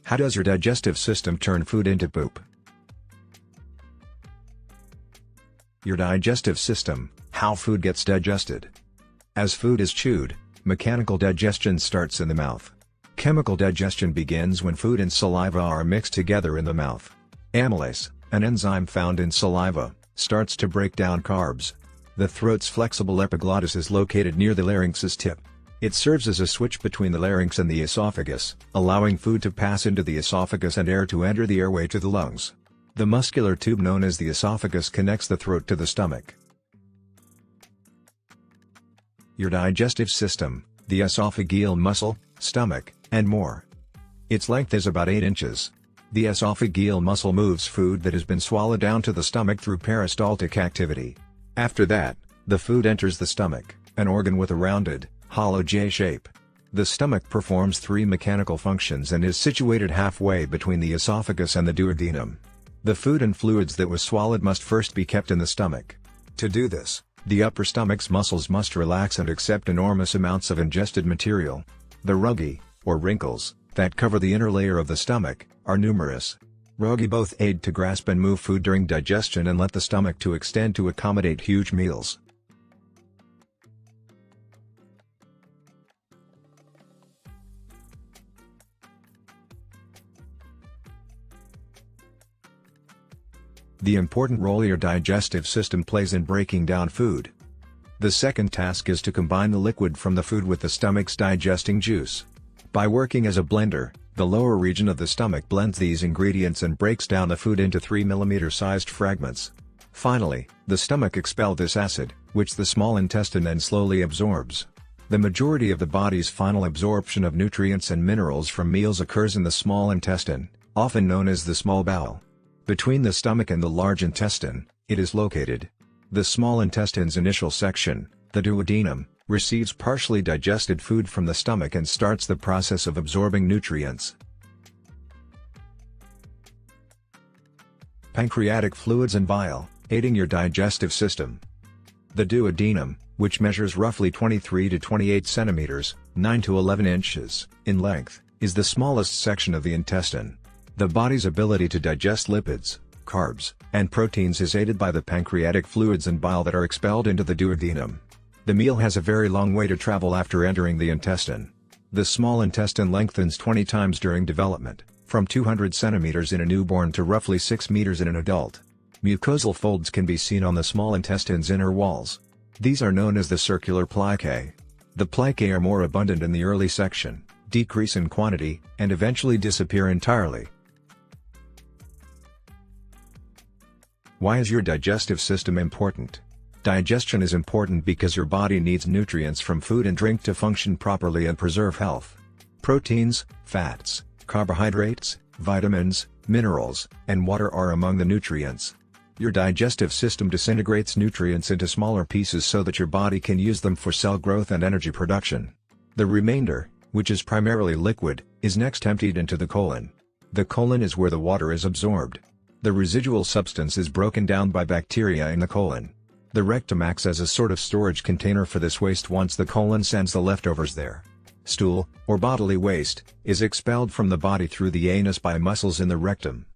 How does your digestive system turn food into poop? Your digestive system, how food gets digested. As food is chewed, mechanical digestion starts in the mouth. Chemical digestion begins when food and saliva are mixed together in the mouth. Amylase, an enzyme found in saliva, starts to break down carbs. The throat's flexible epiglottis is located near the larynx's tip. It serves as a switch between the larynx and the esophagus, allowing food to pass into the esophagus and air to enter the airway to the lungs. The muscular tube known as the esophagus connects the throat to the stomach. Your digestive system, the esophageal muscle, stomach, and more. Its length is about 8 inches. The esophageal muscle moves food that has been swallowed down to the stomach through peristaltic activity. After that, the food enters the stomach, an organ with a rounded, hollow J shape. The stomach performs 3 mechanical functions and is situated halfway between the esophagus and the duodenum. The food and fluids that was swallowed must first be kept in the stomach. To do this, the upper stomach's muscles must relax and accept enormous amounts of ingested material. The ruggi, or wrinkles, that cover the inner layer of the stomach, are numerous. Ruggi both aid to grasp and move food during digestion and let the stomach to extend to accommodate huge meals. The important role your digestive system plays in breaking down food. The second task is to combine the liquid from the food with the stomach's digesting juice. By working as a blender, the lower region of the stomach blends these ingredients and breaks down the food into 3 mm sized fragments. Finally, the stomach expels this acid, which the small intestine then slowly absorbs. The majority of the body's final absorption of nutrients and minerals from meals occurs in the small intestine, often known as the small bowel. Between the stomach and the large intestine, it is located. The small intestine's initial section, the duodenum, receives partially digested food from the stomach and starts the process of absorbing nutrients. Pancreatic fluids and bile, aiding your digestive system. The duodenum, which measures roughly 23 to 28 centimeters, 9 to 11 inches, in length, is the smallest section of the intestine. The body's ability to digest lipids, carbs, and proteins is aided by the pancreatic fluids and bile that are expelled into the duodenum. The meal has a very long way to travel after entering the intestine. The small intestine lengthens 20 times during development, from 200 centimeters in a newborn to roughly 6 meters in an adult. Mucosal folds can be seen on the small intestine's inner walls. These are known as the circular plicae. The plicae are more abundant in the early section, decrease in quantity, and eventually disappear entirely. Why is your digestive system important? Digestion is important because your body needs nutrients from food and drink to function properly and preserve health. Proteins, fats, carbohydrates, vitamins, minerals, and water are among the nutrients. Your digestive system disintegrates nutrients into smaller pieces so that your body can use them for cell growth and energy production. The remainder, which is primarily liquid, is next emptied into the colon. The colon is where the water is absorbed. The residual substance is broken down by bacteria in the colon. The rectum acts as a sort of storage container for this waste once the colon sends the leftovers there. Stool, or bodily waste, is expelled from the body through the anus by muscles in the rectum.